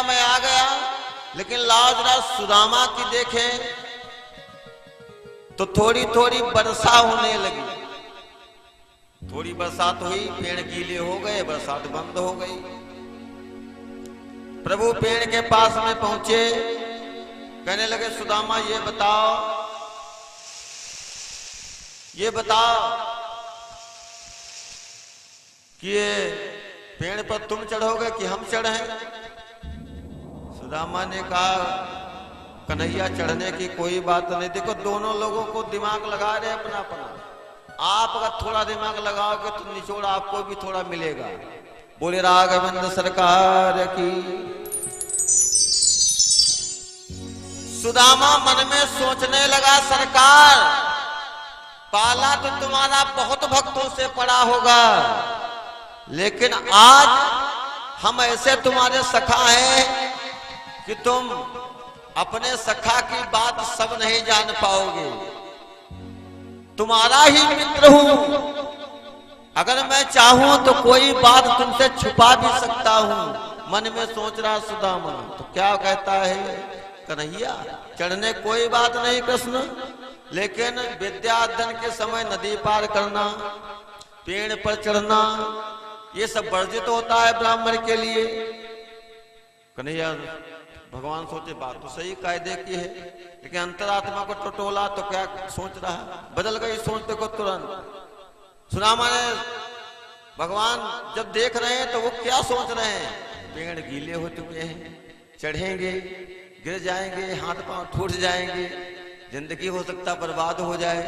मैं आ गया। लेकिन लाओ जरा सुदामा की देखें तो थोड़ी थोड़ी वर्षा होने लगी। थोड़ी बरसात हुई, पेड़ गीले हो गए, बरसात बंद हो गई। प्रभु पेड़ के पास में पहुंचे, कहने लगे सुदामा ये बताओ कि ये पेड़ पर तुम चढ़ोगे कि हम चढ़े? सुदामा ने कहा कन्हैया चढ़ने की कोई बात नहीं। देखो दोनों लोगों को दिमाग लगा रहे अपना अपना। आप अगर थोड़ा दिमाग लगाओगे तो निचोड़ आपको भी थोड़ा मिलेगा। बोले राघवेंद्र सरकार की। सुदामा मन में सोचने लगा सरकार पाला तो तुम्हारा बहुत भक्तों से पड़ा होगा, लेकिन आज हम ऐसे तुम्हारे सखा हैं कि तुम अपने सखा की बात सब नहीं जान पाओगे। तुम्हारा ही मित्र हूं, अगर मैं चाहूं तो कोई बात तुमसे छुपा भी सकता हूं। मन में सोच रहा सुदामा। तो क्या कहता है कन्हैया, चढ़ने कोई बात नहीं कृष्ण, लेकिन विद्या अध्ययन के समय नदी पार करना, पेड़ पर चढ़ना, ये सब वर्जित होता है ब्राह्मण के लिए। कन्हैया भगवान सोचे बात तो सही कायदे की है, लेकिन अंतरात्मा को टटोला तो क्या सोच रहा है, बदल गई सोच देखो तुरंत। सुदामा ने भगवान जब देख रहे हैं तो वो क्या सोच रहे हैं, पेड़ गीले हो चुके हैं, चढ़ेंगे गिर जाएंगे, हाथ पांव टूट जाएंगे, जिंदगी हो सकता बर्बाद हो जाए।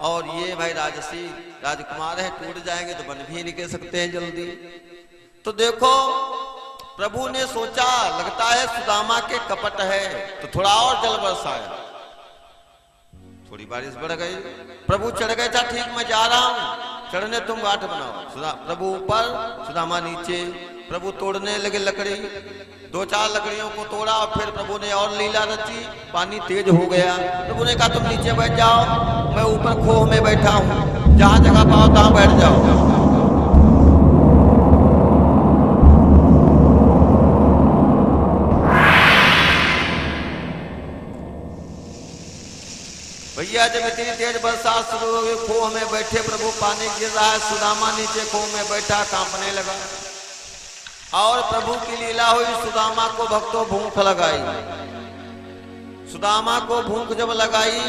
और ये भाई राजसी राजकुमार है, टूट जाएंगे तो बन भी नहीं कह सकते हैं जल्दी। तो देखो प्रभु ने सोचा लगता है सुदामा के कपट है, तो थोड़ा और जल बरसाया। थोड़ी बारिश बढ़ गई, प्रभु चढ़ गए था ठीक मैं जा रहा हूं, चढ़ने तुम घाट बनाओ। प्रभु ऊपर सुदामा नीचे। प्रभु तोड़ने लगे लकड़ी, 2-4 लकड़ियों को तोड़ा और फिर प्रभु ने और लीला रची, पानी तेज हो गया। प्रभु ने कहा तुम नीचे बैठ जाओ, मैं ऊपर खोह में बैठा हूं, जहां जगह पाओ तहां बैठ जाओ। भैया जब इतनी तेज बरसात शुरू हो गई, खोह में बैठे प्रभु, पानी गिर रहा है, सुदामा नीचे खोह में बैठा कांपने लगा। और प्रभु की लीला हुई, सुदामा को भक्तों भूख लगाई। सुदामा को भूख जब लगाई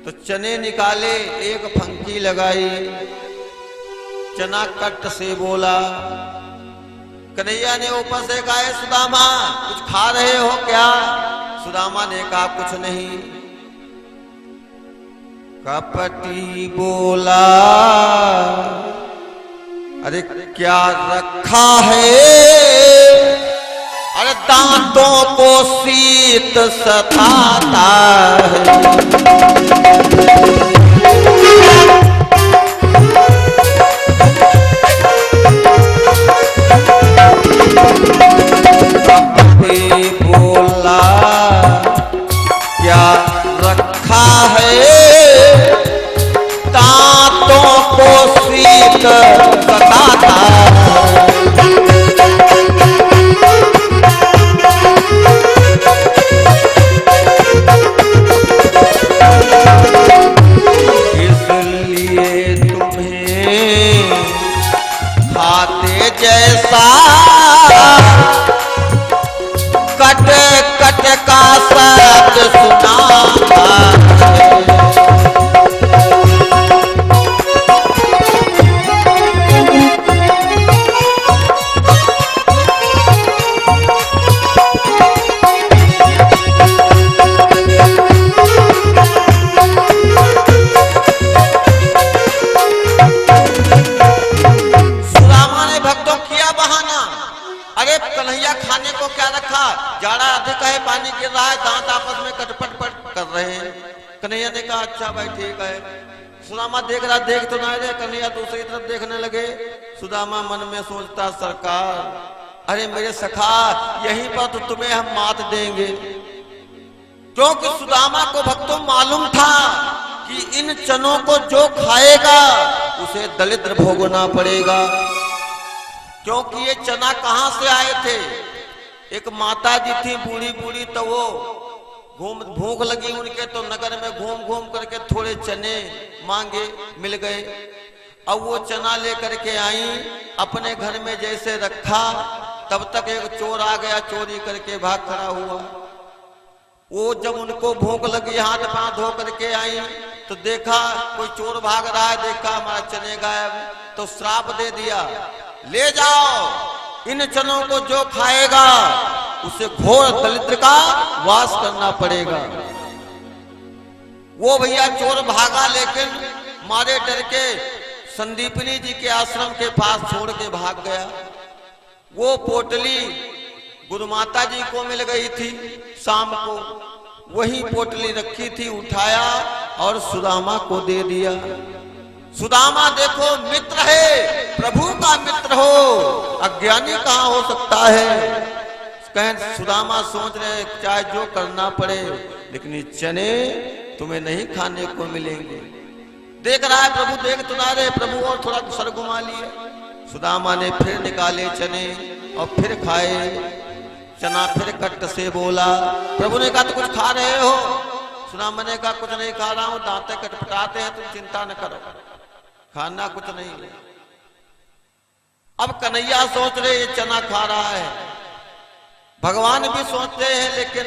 तो चने निकाले, एक फंकी लगाई, चना कट से बोला। कन्हैया ने ऊपर से कहा सुदामा कुछ खा रहे हो क्या? सुदामा ने कहा कुछ नहीं। कपटी बोला अरे क्या रखा है? अरे दांतों को शीत सताता है। कपटी बोला क्या रखा है? दांतों को शीत सताता। इसलिए तुम्हें खाते जैसा कट कट का शब्द सुनाता है। जाड़ा अधिक है, पानी गिर रहा है, दांत आपस में कटपट कर रहे हैं। कन्हैया ने कहा अच्छा भाई ठीक है। सुदामा देख रहा, देख तो ना रहे, कन्हैया दूसरी तरफ देखने लगे। सुदामा मन में सोचता सरकार अरे मेरे सखा यहीं पर तो तुम्हें हम मात देंगे, क्योंकि सुदामा को भक्तों मालूम था कि इन चनों को जो खाएगा उसे दलिद्र भोगना पड़ेगा। क्योंकि ये चना कहां से आए थे? एक माता जी थी बूढ़ी बूढ़ी, तो वो भूख लगी उनके, तो नगर में घूम घूम करके थोड़े चने मांगे, मिल गए। अब वो चना लेकर के आई, अपने घर में जैसे रखा, तब तक एक चोर आ गया, चोरी करके भाग खड़ा हुआ। वो जब उनको भूख लगी, हाथ पांव धो करके आई, तो देखा कोई चोर भाग रहा है, देखा हमारा चने गायब, तो श्राप दे दिया, ले जाओ इन चनों को, जो खाएगा उसे घोर दरिद्र का वास करना पड़ेगा। वो भैया चोर भागा, लेकिन मारे डर के संदीपनी जी के आश्रम के पास छोड़ के भाग गया। वो पोटली गुरु माता जी को मिल गई थी शाम को, वही पोटली रखी थी, उठाया और सुदामा को दे दिया। सुदामा देखो मित्र है, प्रभु का मित्र हो, अज्ञानी कहां हो सकता है। कहें सुदामा सोच रहे चाहे जो करना पड़े, लेकिन ये चने तुम्हें नहीं खाने को मिलेंगे। देख रहा है प्रभु, देख तो ना रहे प्रभु, और थोड़ा सर घुमा लिए। सुदामा ने फिर निकाले चने और फिर खाए चना, फिर कट से बोला। प्रभु ने कहा तो कुछ खा रहे हो? सुदामा ने कहा कुछ नहीं खा रहा हूं, दांतें कटपटाते हैं, तुम चिंता न करो, खाना कुछ नहीं। अब कन्हैया सोच रहे ये चना खा रहा है, भगवान भी सोचते हैं, लेकिन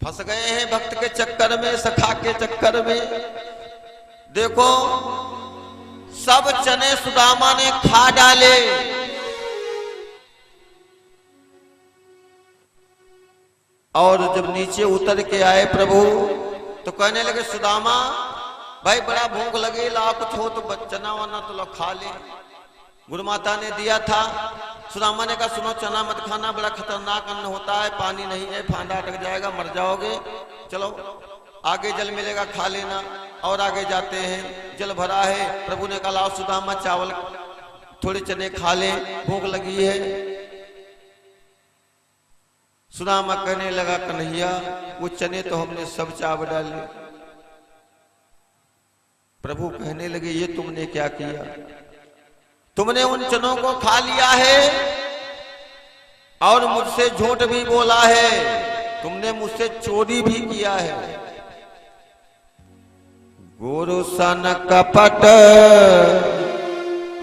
फंस गए हैं भक्त के चक्कर में, सखा के चक्कर में। देखो सब चने सुदामा ने खा डाले। और जब नीचे उतर के आए प्रभु, तो कहने लगे सुदामा भाई बड़ा भूख लगी, ला कुछ हो तो चना वना तो लो खा ले। गुरु माता ने दिया था। सुदामा ने कहा सुनो चना मत खाना, बड़ा खतरनाक अन्न होता है, पानी नहीं है, फांदा अटक जाएगा, मर जाओगे, चलो आगे जल मिलेगा खा लेना। और आगे जाते हैं, जल भरा है। प्रभु ने कहा लाओ सुदामा चावल थोड़े चने खा ले, भूख लगी है। सुदामा कहने लगा कन्हैया वो चने तो हमने सब चाव डाले। प्रभु कहने लगे ये तुमने क्या किया? तुमने उन चनों को खा लिया है और मुझसे झूठ भी बोला है, तुमने मुझसे चोरी भी किया है। गुरु सन कपट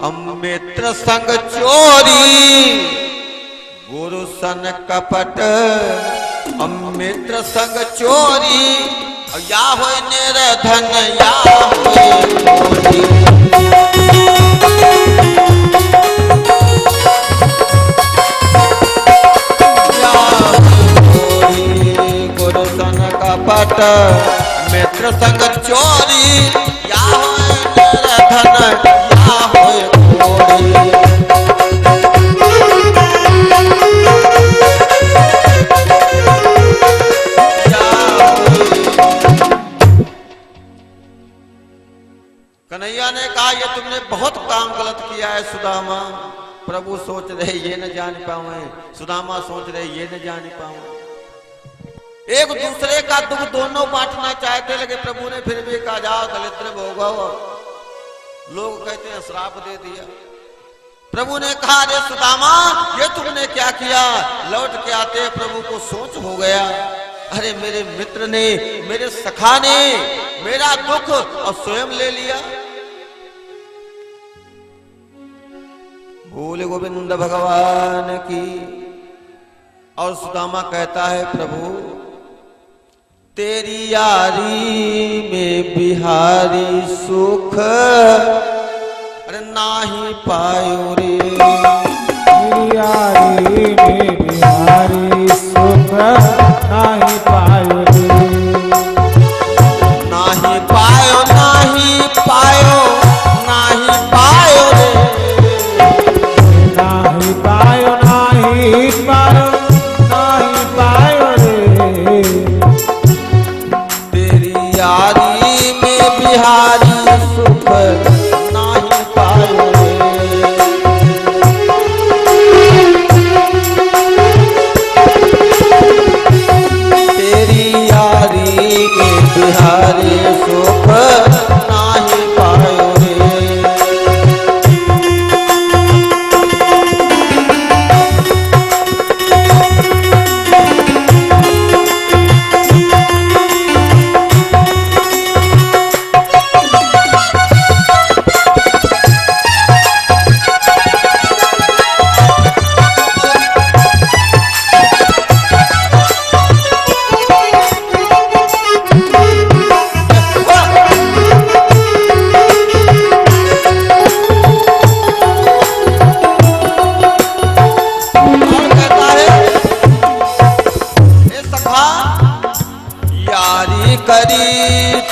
अमित्र संग चोरी, गुरु सन कपट अमित्र संग चोरी, या होय निर्धन या होय चोरी। गुरु सन कपट मित्र संग चोरी, या होय निर्धन या होय चोरी। कन्हैया ने कहा ये तुमने बहुत काम गलत किया है सुदामा। प्रभु सोच रहे ये न जान पाऊं, सुदामा सोच रहे ये न जान पाऊं। एक दूसरे का दुख दोनों बांटना चाहते लगे। प्रभु ने फिर भी कहा जाओ दलिद्र भोगो। लोग कहते हैं श्राप दे दिया। प्रभु ने कहा अरे सुदामा ये तुमने क्या किया? लौट के आते प्रभु को सोच हो गया, अरे मेरे मित्र ने, मेरे सखा ने मेरा दुख और स्वयं ले लिया। बोले गोविंद भगवान की। और सुदामा कहता है प्रभु तेरी यारी में बिहारी सुख, अरे नाही पायो रे। तेरी यारी में बिहारी सुख नाही पायो रे। नाही पायो, नाही पायो, नाही पायो रे। नाही पायो, नाही पायो, नाही पायो रे। तेरी यारी में बिहारी सुख नाही पायो रे।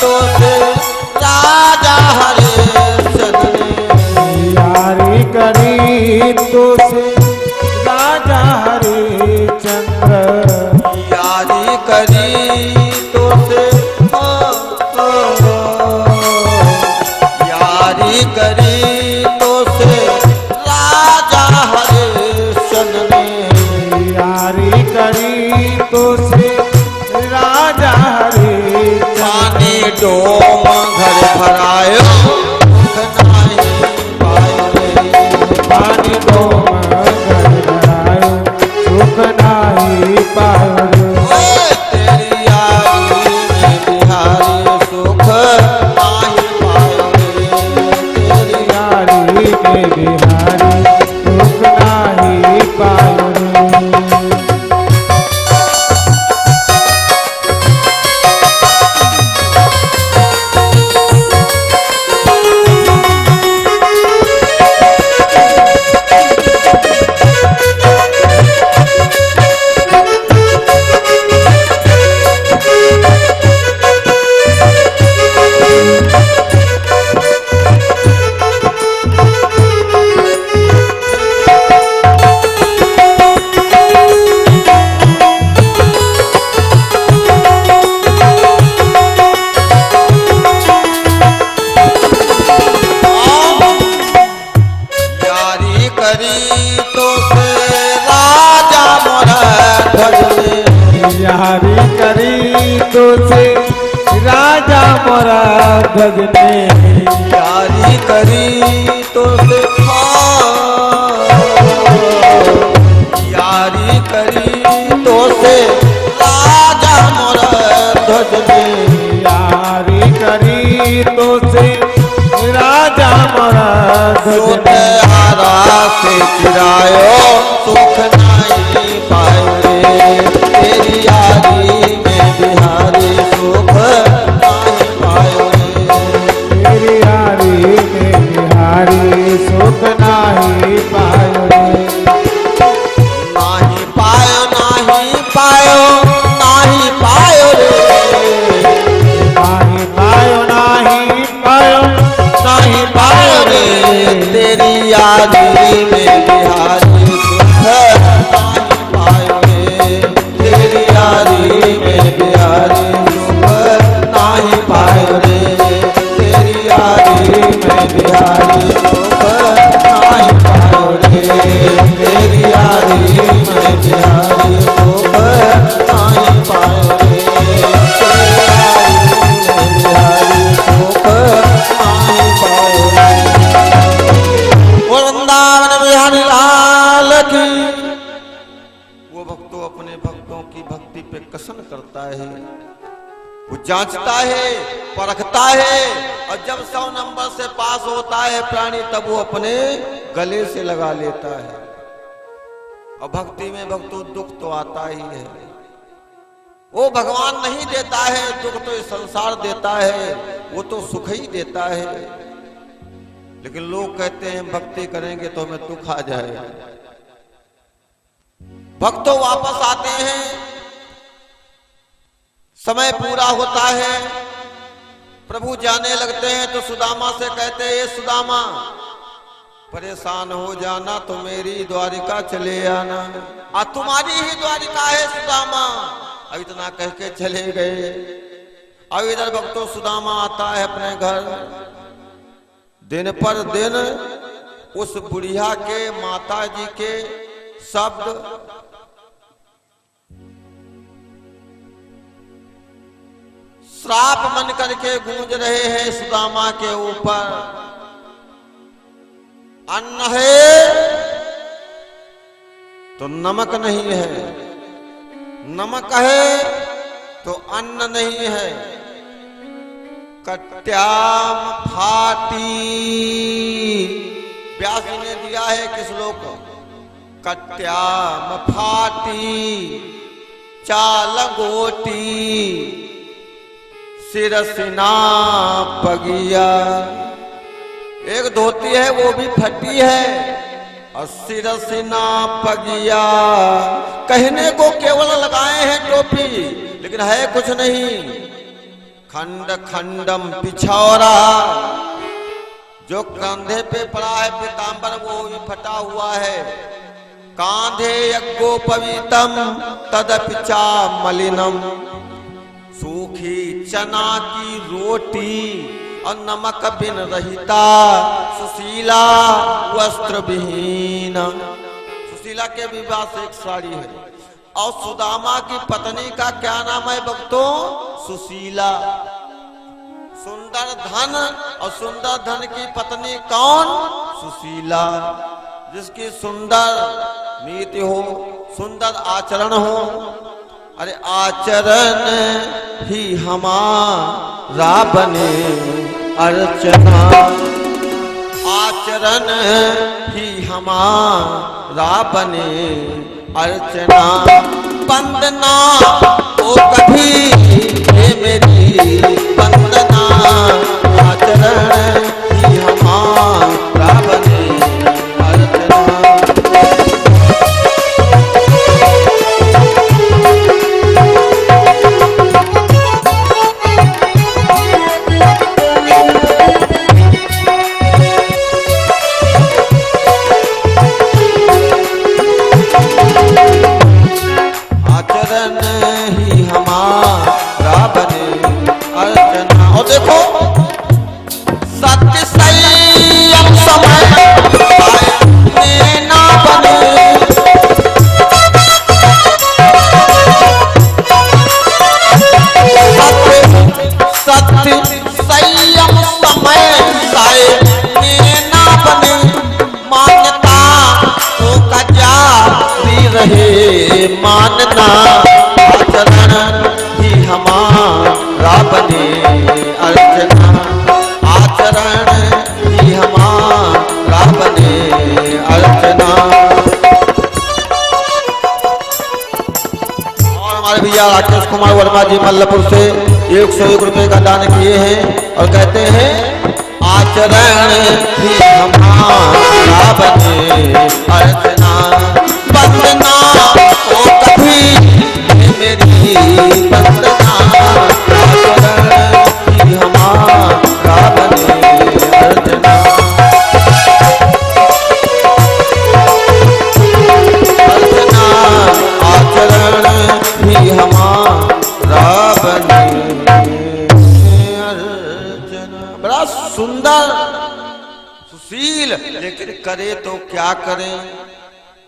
तो से राजा हरिश्चंद्र यारी करी तो से राजा हरिश्चंद्र यारी करी तो से यारी करी तो से राजा हरिश्चंद्र ने यारी करी तो से राजा हरिश्चंद्र पानी डोम घर भरायो नहीं पायो रे पानी डोम घर भरायो सुख नाही पायो रे ओए तेरी यारी में बिहारी सुख नाही पायो रे तेरी यारी में बिहारी सुख नाही पायो रे यारी करी तो से राजा मोरा ध्वज यारी करी तो से राजा मोरा ध्वज ने यारी करी तो से यारी करी तो से राजा मोरा ध्वज ने यारी करी तो से राजा मोरा ध्वज ने हारा से चिरायो सुख नहीं पायो रे तेरी यारी में बिहारी सुख नहीं पायो रे तेरी यारी में बिहारी सुख नाही पायो रे नहीं पायो नहीं पायो नहीं पायो रे नाही पायो नाही पायो नहीं पायो रे तेरी यारी में बिहारी सुख नहीं पायो रे तेरी यारी में बिहारी सुख नहीं पायो रे तेरी यारी में बिहारी सुख नहीं पायो रे तेरी यारी में बिहारी सुख नहीं पायो रे तेरी यारी में बिहारी सुख नहीं पायो रे वृंदावन बिहारी लाल की। वो भक्तों अपने भक्तों की भक्ति पे कसन करता है, वो जांचता है, परखता है, और जब 100 नंबर से पास होता है प्राणी तब वो अपने गले से लगा लेता है। और भक्ति में भक्तों दुख तो आता ही है, वो भगवान नहीं देता है दुख तो इस संसार देता है, वो तो सुख ही देता है। लेकिन लोग कहते हैं भक्ति करेंगे तो हमें दुख आ जाएगा। भक्तों वापस आते हैं, समय पूरा होता है, प्रभु जाने लगते हैं तो सुदामा से कहते हैं, ये सुदामा परेशान हो जाना तो मेरी द्वारिका चले आना। तुम्हारी ही द्वारिका है सुदामा। अब इतना कह के चले गए। अब इधर भक्तों सुदामा आता है अपने घर। दिन पर दिन उस बुढ़िया के माता जी के शब्द श्राप मन करके गूंज रहे हैं सुदामा के ऊपर। अन्न है तो नमक नहीं है, नमक है तो अन्न नहीं है। कट्याम फाटी, व्यास जी ने दिया है किस लोग को। कट्याम फाटी चाल गोटी सिरसिना पगिया। एक धोती है वो भी फटी है, और सिरसिना पगिया। कहने को केवल लगाए हैं टोपी, लेकिन है कुछ नहीं। खंड खंडम पिछौरा, जो कंधे पे पड़ा है पीतांबर वो भी फटा हुआ है। कांधे यज्ञोपवीतम तदपिचा मलिनम, सूखी चना की रोटी और नमक बिन रहिता, सुशीला वस्त्र विहीन। सुशीला के विवाह से एक साड़ी है। और सुदामा की पत्नी का क्या नाम है भक्तों? सुशीला। सुंदर धन और सुंदर धन की पत्नी कौन? सुशीला। जिसकी सुंदर नीति हो, सुंदर आचरण हो। अरे आचरण ही हमारा बने अर्चना, आचरण ही हमारा बने अर्चना। वंदना ओ कभी ये मेरी वंदना, आचरण ही हमारा बने अर्चना। मानना आचरण ही हमारा बने अर्चना, आचरण ही हमारा बने अर्चना। और हमारे भैया राकेश कुमार वर्मा जी मल्लपुर से 101 रुपए का दान किए हैं और कहते हैं आचरण ही हमारा बने अर्चना। वंदना ओ कभी मेरी वंदना, आचरण ही हमारा बने अर्चना। अर्चना आचरण ही हमारा बने अर्चना। बड़ा सुंदर सुशील, लेकिन करे तो क्या करें?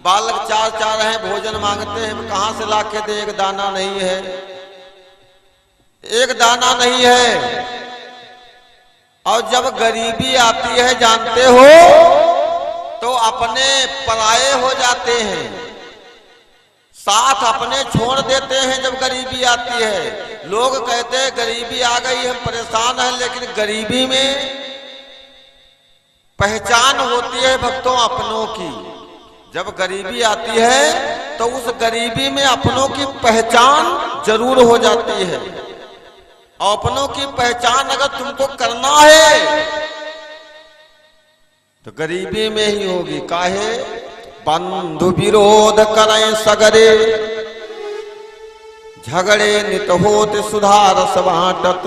बालक चार चार हैं, भोजन मांगते हैं, कहां से ला के दे? एक दाना नहीं है, एक दाना नहीं है। और जब गरीबी आती है जानते हो तो अपने पराये हो जाते हैं, साथ अपने छोड़ देते हैं। जब गरीबी आती है लोग कहते हैं गरीबी आ गई हम परेशान हैं, लेकिन गरीबी में पहचान होती है भक्तों अपनों की। जब गरीबी आती है तो उस गरीबी में अपनों की पहचान जरूर हो जाती है। और अपनों की पहचान अगर तुमको करना है तो गरीबी में ही होगी। काहे? बंधु विरोध करें सगरे, झगड़े नित होते सुधार सब बांटत।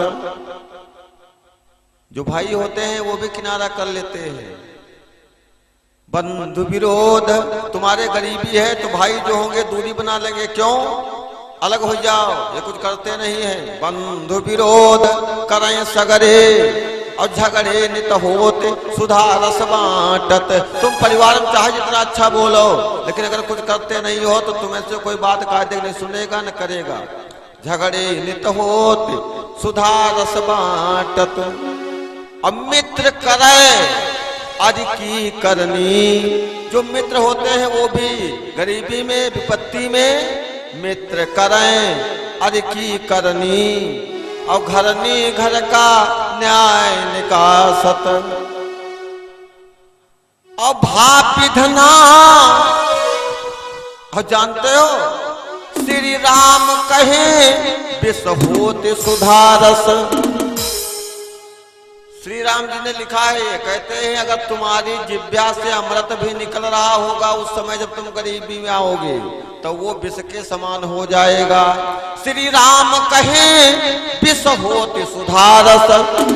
जो भाई होते हैं वो भी किनारा कर लेते हैं। बंधु विरोध, तुम्हारे गरीबी है तो भाई जो होंगे दूरी बना लेंगे, क्यों? अलग हो जाओ, ये कुछ करते नहीं है। बंधु विरोध करें सगरे और झगड़े नित होते सुधार सब बांटत। तुम परिवार में चाहे जितना अच्छा बोलो, लेकिन अगर कुछ करते नहीं हो तो तुम्हें से कोई बात कायदे नहीं सुनेगा न करेगा। झगड़े नित होते सुधार सब बांटत। अब मित्र करे आदि की करनी, जो मित्र होते हैं वो भी गरीबी में विपत्ति में मित्र करें आदि की करनी। और घरनी घर का न्याय निकासत। और भापिधना, और जानते हो श्री राम कहे विष होते सुधारस। श्री राम जी ने लिखा है, ये कहते हैं अगर तुम्हारी जिह्वा से अमृत भी निकल रहा होगा उस समय जब तुम गरीबी में आओगे तो वो विष के समान हो जाएगा। श्री राम कहें विष होति सुधारस,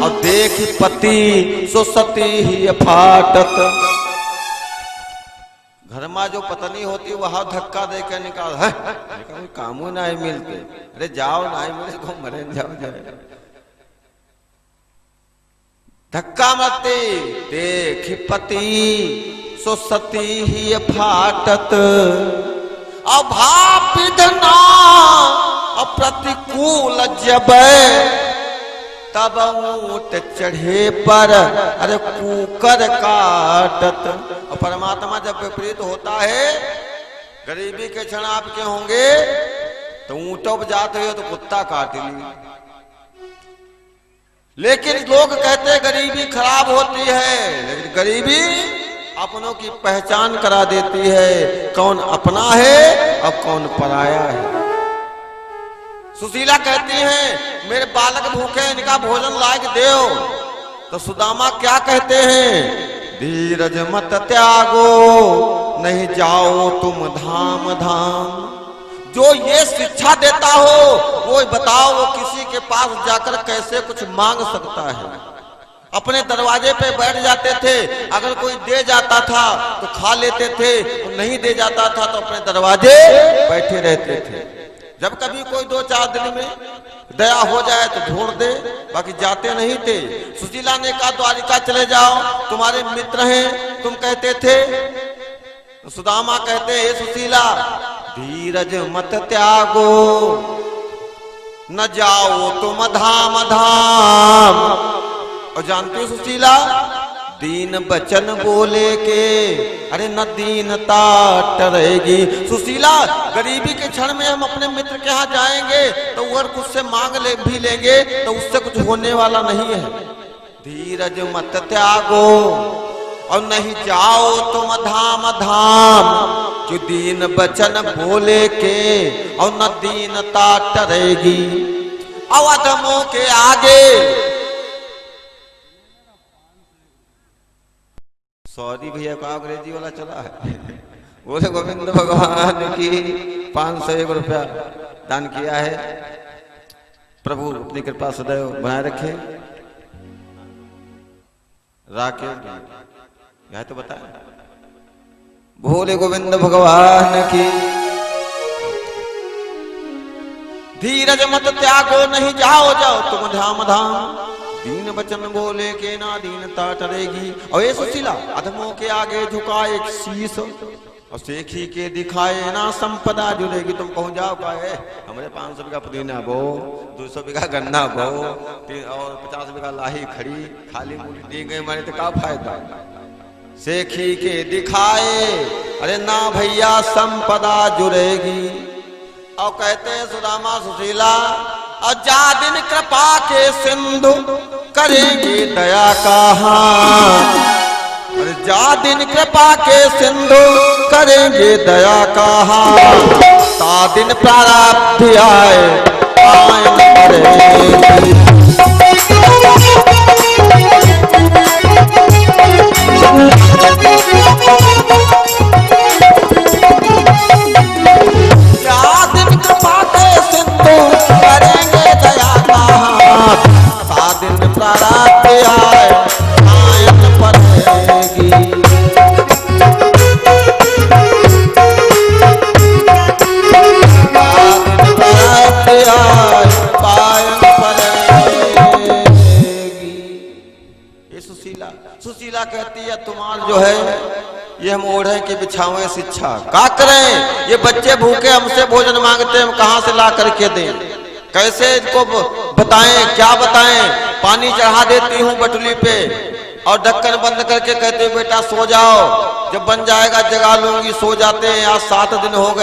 और देख पति सो सती ही फाटत। घर में जो पत्नी होती वहां धक्का दे के निकाल है, कोई कामू नहीं मिलते, अरे जाओ नहीं मिले को मरे जाओ जाए, धक्का मते देख पति सो सती ही फाटत। अभापिधना अप्रतिकूल जब, तब ऊंट चढ़े पर अरे कुकर काटत। और परमात्मा जब विपरीत होता है, गरीबी के क्षण आपके होंगे तो ऊंटों पर जाते हो तो कुत्ता काट ली। लेकिन लोग कहते गरीबी खराब होती है, लेकिन गरीबी अपनों की पहचान करा देती है, कौन अपना है और कौन पराया है। सुशीला कहती हैं मेरे बालक भूखे, इनका भोजन लायक देओ। तो सुदामा क्या कहते हैं, धीरज मत त्यागो नहीं जाओ तुम धाम धाम। जो ये शिक्षा देता हो वो बताओ वो किसी के पास जाकर कैसे कुछ मांग सकता है। अपने दरवाजे पे बैठ जाते थे, अगर कोई दे जाता था तो खा लेते थे, नहीं दे जाता था तो अपने दरवाजे बैठे रहते थे। जब कभी कोई 2-4 दिन में दया हो जाए तो ढूंढ दे, बाकी जाते नहीं थे। सुशीला ने कहा द्वारिका चले जाओ, तुम्हारे मित्र हैं, तुम कहते थे। तो सुदामा कहते हे सुशीला धीरज मत त्यागो न जाओ तुम धाम धाम। और जानती हो सुशीला, दीन बचन बोले के अरे न दीनता टरेगी। सुशीला गरीबी के क्षण में हम अपने मित्र के यहाँ जाएंगे तो वो कुछ से मांग ले भी लेंगे तो उससे कुछ होने वाला नहीं है। धीरज मत त्यागो और नहीं जाओ तुम धाम धाम, जो दीन बचन बोले के और न दीनता टरेगी। अवधमों के आगे सॉरी भैया को अंग्रेजी वाला चला है। बोले गोविंद भगवान की 501 रुपया दान किया है, प्रभु अपनी कृपा सदैव बनाए रखे। राकेश यह तो बताए, भोले गोविंद भगवान की। धीरज मत त्यागो नहीं जाओ जाओ तुम धाम धाम, दीन वचन बोले के ना दीनता टरेगी। और ये सुशीला अधमों के आगे झुका एक शीश, और सेखी के दिखाए ना संपदा जुड़ेगी। तुम पहुंच जाओ पाए हमारे 500 बीघा पुदीना बो, 200 बीघा गन्ना बो, और 50 बीघा लाही खड़ी खाली मूली दी गई, मारे तो क्या फायदा। सेखी के दिखाए अरे ना भैया संपदा जुड़ेगी। और कहते हैं सुदामा सुशीला और जा दिन कृपा के सिंधु करेंगे दया कहाँ। अरे जा दिन कृपा के सिंधु करेंगे दया कहाँ, ता दिन प्रारब्ध आए पायन करेंगे। सुशीला कहती है तुम्हारा जो है ये हम ओढ़े की बिछावें शिक्षा, क्या करें। ये बच्चे भूखे हमसे भोजन मांगते हैं, हम कहाँ से ला करके दें, कैसे इनको बताएं, क्या बताएं। पानी चढ़ा देती हूँ बटुली पे और ढक्कन बंद करके कहते बेटा सो जाओ, जब बन जाएगा जगा लूंगी। सो जाते हैं, आज 7 दिन हो गए।